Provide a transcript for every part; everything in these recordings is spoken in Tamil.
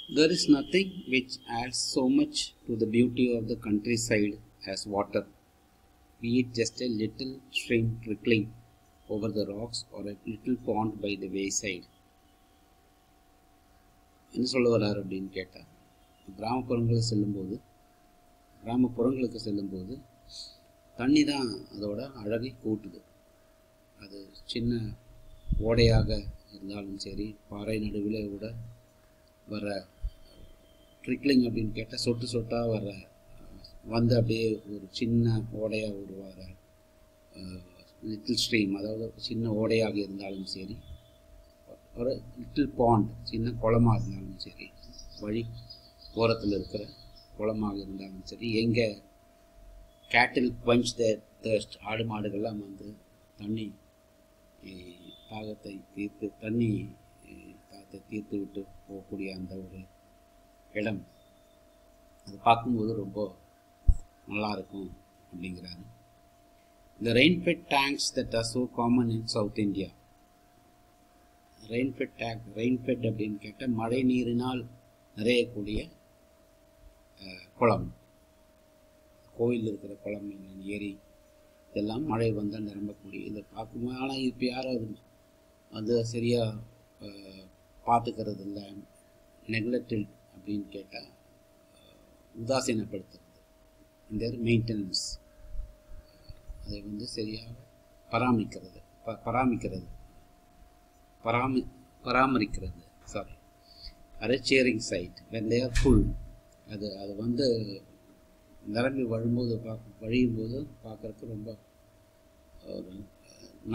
There is nothing which adds so much to the beauty of the countryside as water, be it just a little stream trickling over the rocks or a little pond by the wayside. என்ன சொல்ல வர்றாரு அப்படின்னு கேட்டால், கிராமப்புறங்களுக்கு செல்லும்போது தண்ணி தான் அதோட அழகை கூட்டுது. அது சின்ன ஓடையாக இருந்தாலும் சரி, பாறை நடுவில் கூட வர ட்ரிக்லிங் அப்படின்னு கேட்டால் சொட்டு சொட்டாக வந்து அப்படியே ஒரு சின்ன ஓடையாக உருவாகிற லிட்டில் ஸ்ட்ரீம், அதாவது சின்ன ஓடையாக இருந்தாலும் சரி, ஒரு லிட்டில் பாண்ட் சின்ன குளமாக இருந்தாலும் சரி, வழி ஓரத்தில் இருக்கிற குளமாக இருந்தாலும் சரி, எங்கே கேட்டில் quench their thirst, ஆடு மாடுகள்லாம் வந்து தண்ணி தாகத்தை தீர்த்து விட்டு போகக்கூடிய அந்த ஒரு இடம், அது பார்க்கும்போது ரொம்ப நல்லா இருக்கும் அப்படிங்கிறாரு. The rain-fed tanks that are so common in South India. rain-fed அப்படின்னு கேட்டால் மழை நீரினால் நிறையக்கூடிய குளம், கோயில் இருக்கிற குளம், ஏரி, இதெல்லாம் மழை வந்தால் நிரம்பக்கூடிய இதை பார்க்கும்போது. ஆனால் இப்போ யாரும் அது சரியாக பார்த்துக்கிறது இல்லை, நெக்லெக்டட் அப்படின்னு கேட்டால் உதாசீனப்படுத்துறது. இந்த மெயின்டெனன்ஸ், அதை வந்து சரியாக பராமரிக்கிறது. அது சேரிங் side when they are full, அது வந்து நிரம்பி வழியும் போது பார்க்குறதுக்கு ரொம்ப ஒரு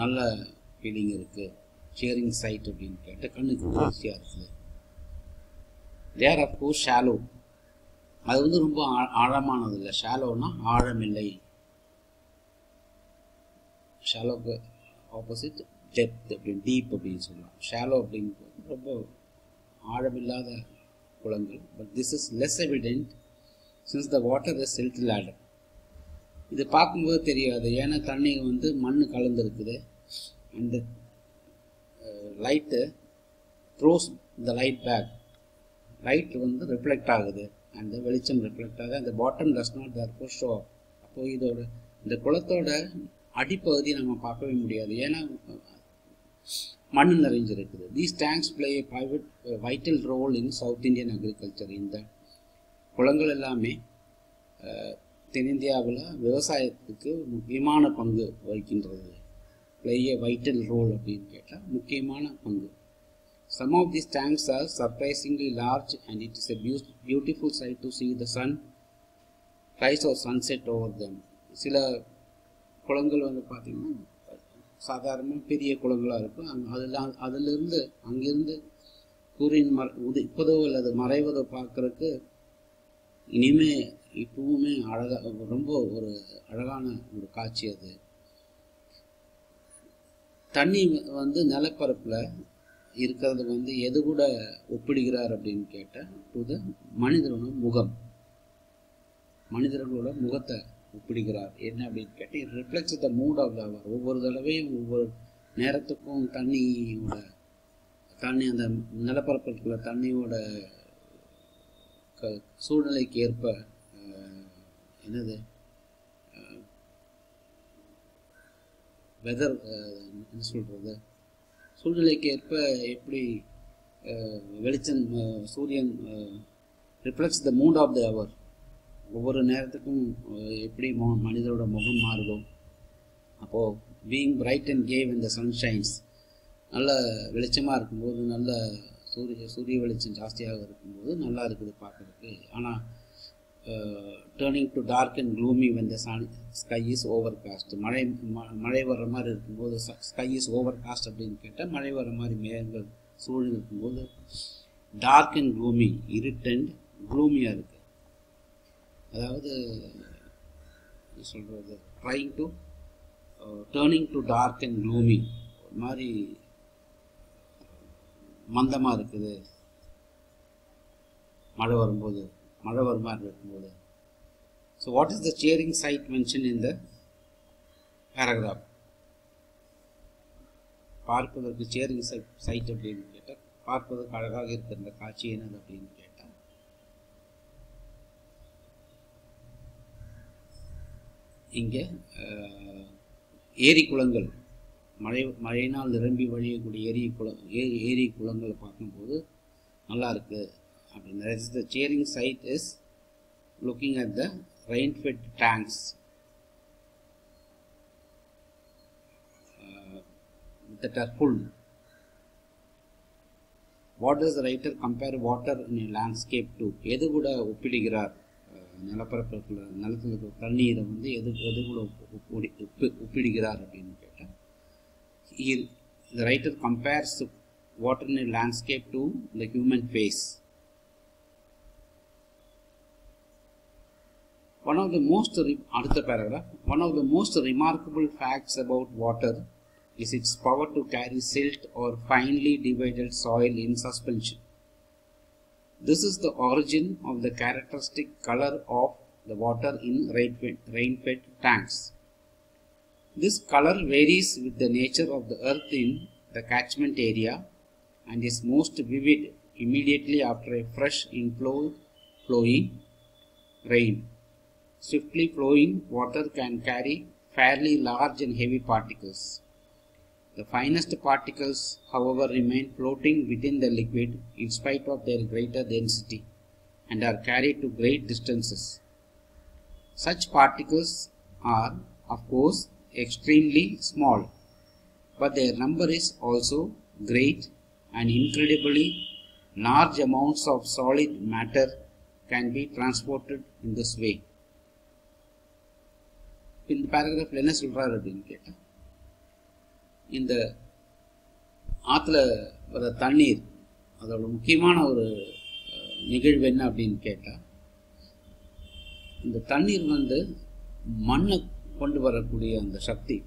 நல்ல ஃபீலிங் இருக்குது. சேரிங் சைட் அப்படின்னு கேட்டால் கண்ணுக்கு ஈஸியாக இருக்குது. தேர் ஆஃப் கோர்ஸ் ஷாலோ, அது வந்து ரொம்ப ஆழமானது இல்லை. ஷாலோனா ஆழமில்லை, ஷாலோக்கு ஆப்போசிட் டெப்த் அப்படின்னு டீப் அப்படின்னு சொல்லலாம். ஷாலோ அப்படின்னு ரொம்ப ஆழமில்லாத குளங்கள். But this is less evident since the water is silt ladder. இது பார்க்கும்போது தெரியாது, ஏன்னா தண்ணி வந்து மண் கலந்துருக்குது. அந்த light throws the light back, light வந்து ரிஃப்ளெக்ட் ஆகுது, அந்த வெளிச்சம் ரிஃப்ளெக்ட் ஆகுது. அந்த bottom does not therefore show. அப்போது இதோட இந்த குளத்தோட அடிப்பகுதி நம்ம பார்க்கவே முடியாது, ஏன்னா மண் நிறைஞ்சிருக்குது. These tanks play a vital role in South Indian agriculture. இந்த குளங்கள் எல்லாமே தென்னிந்தியாவில் விவசாயத்துக்கு முக்கியமான பங்கு வகிக்கின்றது. பிளே ஏ வைட்டல் ரோல் அப்படின்னு கேட்டால் முக்கியமான பங்கு. Some of these tanks are surprisingly large and it is a beautiful sight to see the sun rise or sunset over them. சில குளங்கள் வந்து பார்த்திங்கன்னா சாதாரணமாக பெரிய குளங்களாக இருக்கும். அதிலிருந்து அங்கிருந்து சூரியன் உதிப்பதோ அல்லது மறைவதோ பார்க்குறதுக்கு இப்பவுமே ரொம்ப ஒரு அழகான ஒரு காட்சி. அது தண்ணி வந்து நிலப்பரப்பில் இருக்கிறது வந்து எது கூட ஒப்பிடுகிறார் அப்படின்னு கேட்டால் டு த மனிதர்களோட முகத்தை ஒப்பிடுகிறார். என்ன அப்படின்னு கேட்டால் it reflects the mood of the hour. ஒவ்வொரு தடவையும் ஒவ்வொரு நேரத்துக்கும் தண்ணி அந்த நிலப்பரப்பிற்குள்ள தண்ணியோட சூழ்நிலைக்கு ஏற்ப வெதர் என்ன சொல்கிறது, சூழ்நிலைக்கு ஏற்ப எப்படி வெளிச்சம் சூரியன் reflects the mood of the hour. ஒவ்வொரு நேரத்துக்கும் எப்படி மனிதரோட முகம் மாறுதோ, அப்போது being bright and gay when the sun shines, நல்ல வெளிச்சமாக இருக்கும்போது, நல்ல சூரிய வெளிச்சம் ஜாஸ்தியாக இருக்கும்போது நல்லா இருக்குது பார்க்குறதுக்கு. ஆனால் turning to dark and gloomy when the sky is overcast, மழை வர்ற மாதிரி இருக்கும்போது ஸ்கை இஸ் ஓவர்காஸ்ட் அப்படின்னு கேட்டால் மழை வர்ற மாதிரி மேகங்கள் சூழ்நிலை இருக்கும்போது டார்க் அண்ட் க்ளூமி, இருட் அண்ட் க்ளூமியாக இருக்குது. அதாவது சொல்கிறது turning to dark and gloomy, ஒரு மாதிரி மந்தமாக இருக்குது மழை வர மாதிரி இருக்கும்போது. So what is the cheering sight mention in the paragraph? பார்ப்பதற்கு சேரிங் சைட் அப்படின்னு கேட்டால் பார்ப்பதற்கு அழகாக இருக்கிற காட்சி என்னது அப்படின்னு கேட்டால் இங்கே ஏரி குளங்கள் மழையினால் நிரம்பி வழியக்கூடிய ஏரி குளங்களை பார்க்கும்போது நல்லா இருக்குது அப்படின்னு. The cheering sight is looking at the rain-fed tanks that are full. What does the writer compare water in a landscape to? எது கூட ஒப்பிடுகிறார்? நிலப்பரப்பில் நிலத்தில் இருக்கிற தண்ணீரை வந்து எது கூட ஒப்பிடுகிறார் அப்படின்னு கேட்டால், the writer compares water in a landscape to the human face. One of the most remarkable facts about water is its power to carry silt or finely divided soil in suspension. This is the origin of the characteristic color of the water in rain-fed tanks. This color varies with the nature of the earth in the catchment area and is most vivid immediately after a fresh flowing rain. Swiftly flowing water can carry fairly large and heavy particles. The finest particles, however, remain floating within the liquid in spite of their greater density and are carried to great distances. Such particles are, of course, extremely small, but their number is also great, and incredibly large amounts of solid matter can be transported in this way. இந்த பேராகிராஃபில் என்ன சொல்கிறார் அப்படின்னு கேட்டால், இந்த ஆற்றுல வர தண்ணீர் அதோட முக்கியமான ஒரு நிகழ்வு என்ன அப்படின்னு கேட்டால், இந்த தண்ணீர் வந்து மண்ணை கொண்டு வரக்கூடிய அந்த சக்தி,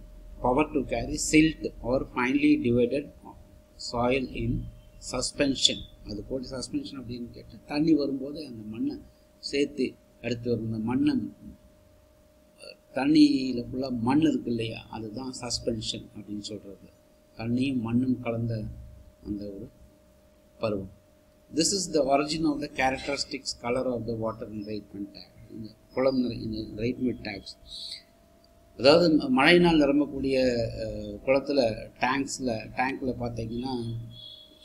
power to carry silt or finely divided soil in suspension. அது போட்டு சஸ்பென்ஷன் அப்படின்னு கேட்டால், தண்ணி வரும்போது அந்த மண்ணை சேர்த்து எடுத்து வரும். இந்த மண்ணை தண்ணியில் ஃபுல்லாக மண் இருக்கு இல்லையா, அதுதான் சஸ்பென்ஷன் அப்படின்னு சொல்கிறது. தண்ணியும் மண்ணும் கலந்த அந்த ஒரு பருவம். This is the origin of the characteristics colour of the water in ரைட்மெண்ட் டேங்க். இந்த குளம் ரைட்மெண்ட் டேங்க்ஸ், அதாவது மழையினால் நிரம்பக்கூடிய குளத்தில் டேங்க்கில் பார்த்தீங்கன்னா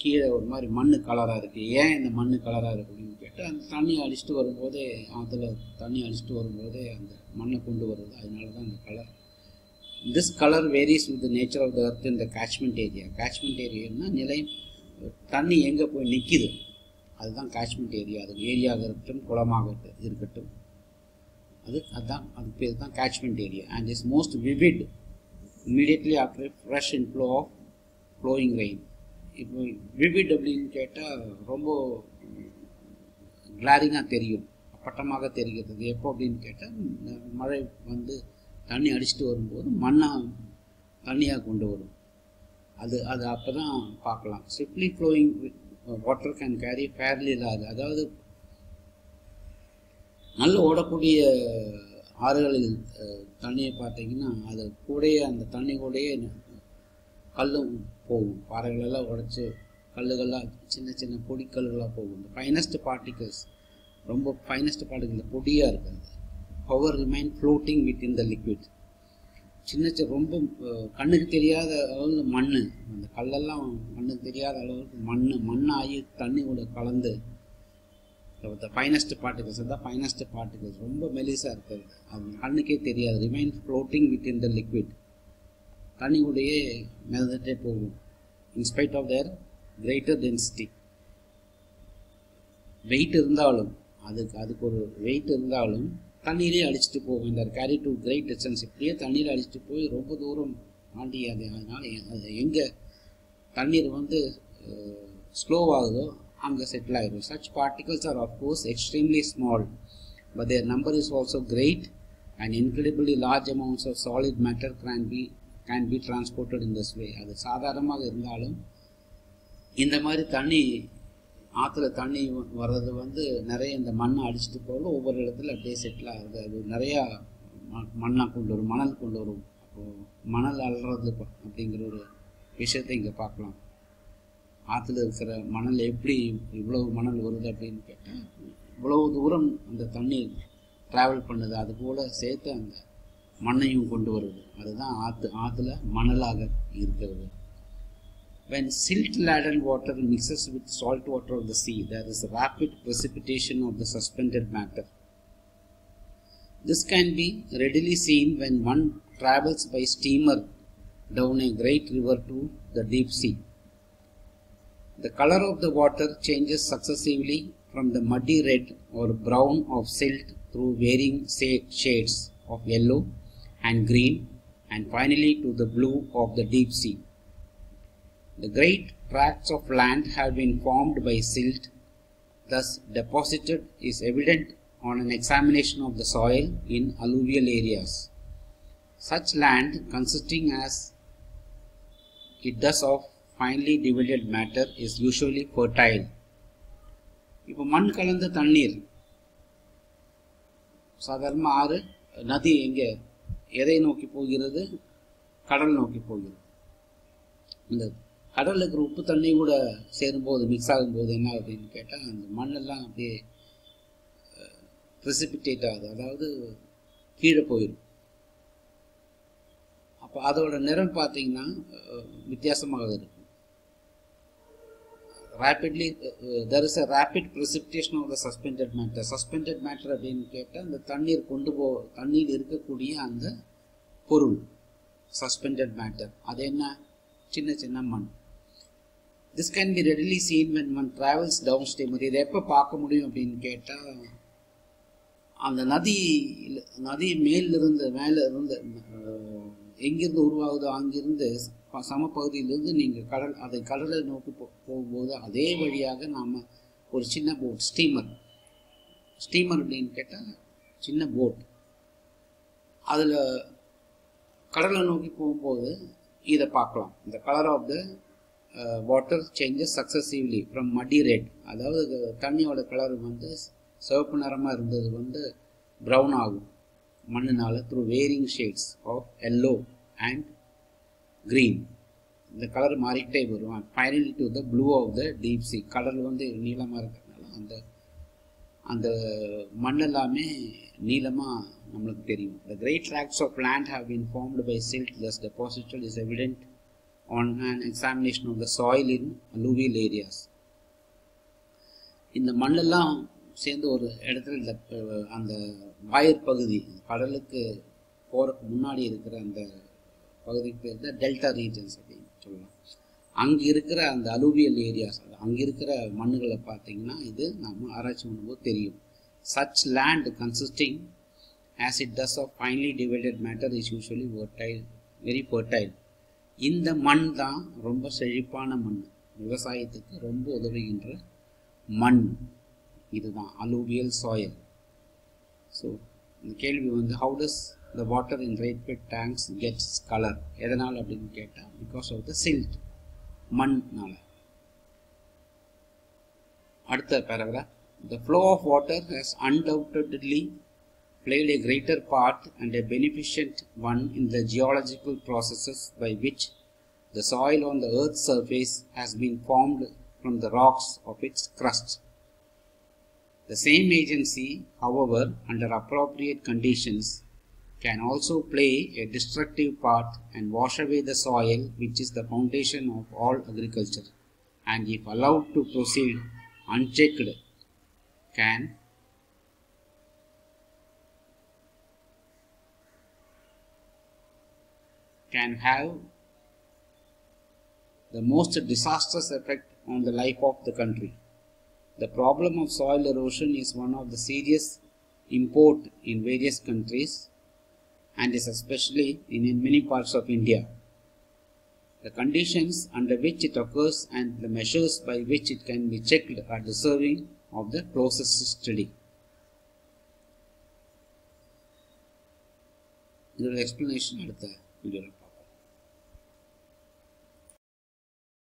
கீழே ஒரு மாதிரி மண் கலராக இருக்குது. ஏன் இந்த மண் கலராக இருக்குது அப்படின்னு கேட்டால், அந்த தண்ணி அடிச்சுட்டு வரும்போதே, ஆற்றுல தண்ணி அடிச்சுட்டு வரும்போதே அந்த மண்ணை கொண்டு வருது. அதனால தான் அந்த colour. This colour varies with the nature of the earth in the catchment area. Catchment ஏரியான்னா தண்ணி எங்கே போய் நிற்கிது, அதுதான் கேட்ச்மெண்ட் ஏரியா. அது ஏரியாக இருக்கட்டும், குளமாக இருக்கட்டும், அது பேர் தான் catchment area. And is most vivid immediately after fresh inflow of flowing rain. இப்போ விவிட் அப்படின்னு கேட்டால் ரொம்ப கிளாரிங்காக தெரியும், அப்பட்டமாக தெரிகிறது. எப்போ அப்படின்னு கேட்டால், மழை வந்து தண்ணி அடிச்சுட்டு வரும்போது தண்ணியாக கொண்டு வரும். அது அப்போ தான் பார்க்கலாம். Swiftly flowing water can carry fairly large. அதாவது நல்ல ஓடக்கூடிய ஆறுகளில் தண்ணியை பார்த்தீங்கன்னா, அது கூடயே அந்த தண்ணி கூடயே கல்லும் போகும். பாறைகளெல்லாம் உடைச்சி கல்லுகள்லாம் சின்ன சின்ன பொடிக்கல்லுகளாக போகும். இந்த ஃபைனஸ்ட் பார்ட்டிகல்ஸ், ரொம்ப ஃபைனஸ்ட் பார்ட்டிகல் பொடியாக இருக்காது. Power remain floating within the liquid. சின்ன ரொம்ப கண்ணுக்கு தெரியாத அளவுக்கு மண், அந்த கல்லெல்லாம் கண்ணுக்கு தெரியாத அளவுக்கு மண்ணாகி தண்ணி கூட கலந்து ஃபைனஸ்ட் பார்ட்டிகல்ஸ். அதுதான் ஃபைனஸ்ட் பார்ட்டிகல்ஸ், ரொம்ப மெலிசாக இருக்கிறது, அது கண்ணுக்கே தெரியாது. Remain floating within the liquid, தண்ணி கூடயே மிதந்துட்டே போகும். In spite of their greater density. Weight இருந்தாலும், அதுக்கு ஒரு வெயிட் இருந்தாலும் தண்ணீரே அடிச்சுட்டு போகும். இந்த கேரி டு கிரேட் டிஸ்டன்ஸ், இப்படியே தண்ணீரை அடிச்சுட்டு போய் ரொம்ப தூரம் தாண்டி அதனால் அது எங்கே தண்ணீர் வந்து ஸ்லோவாகுதோ அங்கே செட்டில் ஆகிடும். Such particles are of course extremely small, but their number is also great and incredibly large amounts of solid matter can be transported in this way. அது சாதாரணமாக இருந்தாலும் இந்த மாதிரி தண்ணி ஆற்றுல தண்ணி வர்றது வந்து நிறைய இந்த மண்ணை அடிச்சுட்டு போக ஒவ்வொரு இடத்துல அப்படியே செட்டில் ஆகுது. அது நிறையா மண்ணாக கொண்டு வரும், மணல் கொண்டு வரும். அப்போது மணல் அள்ளுறது அப்படிங்கிற ஒரு விஷயத்தை இங்கே பார்க்கலாம். ஆற்றுல இருக்கிற மணல் எப்படி இவ்வளவு மணல் வருது அப்படின்னு கேட்டால், இவ்வளவு தூரம் அந்த தண்ணி ட்ராவல் பண்ணுது. அது போல் சேர்த்து அந்த மண்ணையும் கொண்டு வருது. அதுதான் ஆற்றுல மணலாக இருக்கிறது. When silt-laden water mixes with salt water of the sea, there is rapid precipitation of the suspended matter. This can be readily seen when one travels by steamer down a great river to the deep sea. The color of the water changes successively from the muddy red or brown of silt through varying shades of yellow and green and finally to the blue of the deep sea. The great tracts of land have been formed by silt, thus deposited is evident on an examination of the soil in alluvial areas. Such land consisting as it does of finely divided matter is usually fertile. இப்போ மண் கலந்த தண்ணீர் சாதாரண ஆறு நதி எங்கே எதை நோக்கி போகிறது? கடல் நோக்கி போகிறது. இந்த கடலில் இருக்கிற உப்பு தண்ணி கூட சேரும்போது மிக்ஸ் ஆகும்போது என்ன அப்படின்னு கேட்டால் அந்த மண்ணெல்லாம் அப்படியே ப்ரெசிபிட்டேட் ஆகுது, அதாவது கீழே போயிடும். அப்போ அதோட நிறம் பார்த்தீங்கன்னா வித்தியாசமாக இருக்கும். rapidly there is a rapid precipitation of the suspended matter. Suspended matter அப்படின்னு கேட்டால் அந்த தண்ணீர் இருக்கக்கூடிய அந்த பொருள் suspended matter. அது என்ன? சின்ன சின்ன மண். This can be readily seen when one travels downstream. இதை எப்போ பார்க்க முடியும் அப்படின்னு கேட்டால் அந்த நதி மேலே இருந்து எங்கிருந்து உருவாகுதோ அங்கிருந்து சமப்பகுதியிலிருந்து நீங்கள் கடலை நோக்கி போகும்போது அதே வழியாக நாம் ஒரு சின்ன போட் ஸ்டீமர் அப்படின்னு கேட்டால் சின்ன போட் அதில் கடலை நோக்கி போகும்போது இதை பார்க்கலாம். இந்த colour of the water changes successively from muddy red, அதாவது தண்ணியோட கலர் சிவப்பு நிறமாக இருந்தது ப்ரௌன் ஆகும் மண்ணினால் through varying shades of yellow and green. இந்த கலர் மாறிக்கிட்டே வரும். And finally to the blue of the deep sea. கடல் நீளமாக இருக்கிறதுனால அந்த மண் எல்லாமே நீளமாக நம்மளுக்கு தெரியும். The great tracts of land have been formed by silt thus deposited is evident on an examination of the soil in alluvial areas. இந்த மண்ணெல்லாம் சேர்ந்து ஒரு இடத்துல அந்த வாயர் பகுதி கடலுக்கு போகிறதுக்கு முன்னாடி இருக்கிற அந்த பகுதிக்கு பேர் தான் டெல்டா ரீஜன்ஸ் அப்படின்னு சொல்லலாம். அங்கே இருக்கிற அந்த அலூவியல் ஏரியாஸ், அங்கே இருக்கிற மண்ணுகளை பார்த்தீங்கன்னா இது நம்ம ஆராய்ச்சி பண்ணும்போது தெரியும். Such land consisting as it does of finely divided matter is usually very fertile. இந்த மண் தான் ரொம்ப செழிப்பான மண், விவசாயத்துக்கு ரொம்ப உதவுகின்ற மண். இதுதான் அலூவியல் சாயில். ஸோ இந்த கேள்வி how does the water in great big tanks gets color? எதனால் அப்படின்னு கேட்டால் because of the silt, மண்ணால. அடுத்த paragraph. The flow of water has undoubtedly played a greater part and a beneficent one in the geological processes by which the soil on the earth's surface has been formed from the rocks of its crust. The same agency, however, under appropriate conditions, can also play a destructive part and wash away the soil, which is the foundation of all agriculture, and if allowed to proceed unchecked, can have the most disastrous effect on the life of the country. The problem of soil erosion is one of the serious import in various countries and is especially in many parts of India. The conditions under which it occurs and the measures by which it can be checked are deserving of the closest study. This explanation அடுத்த வீடியோல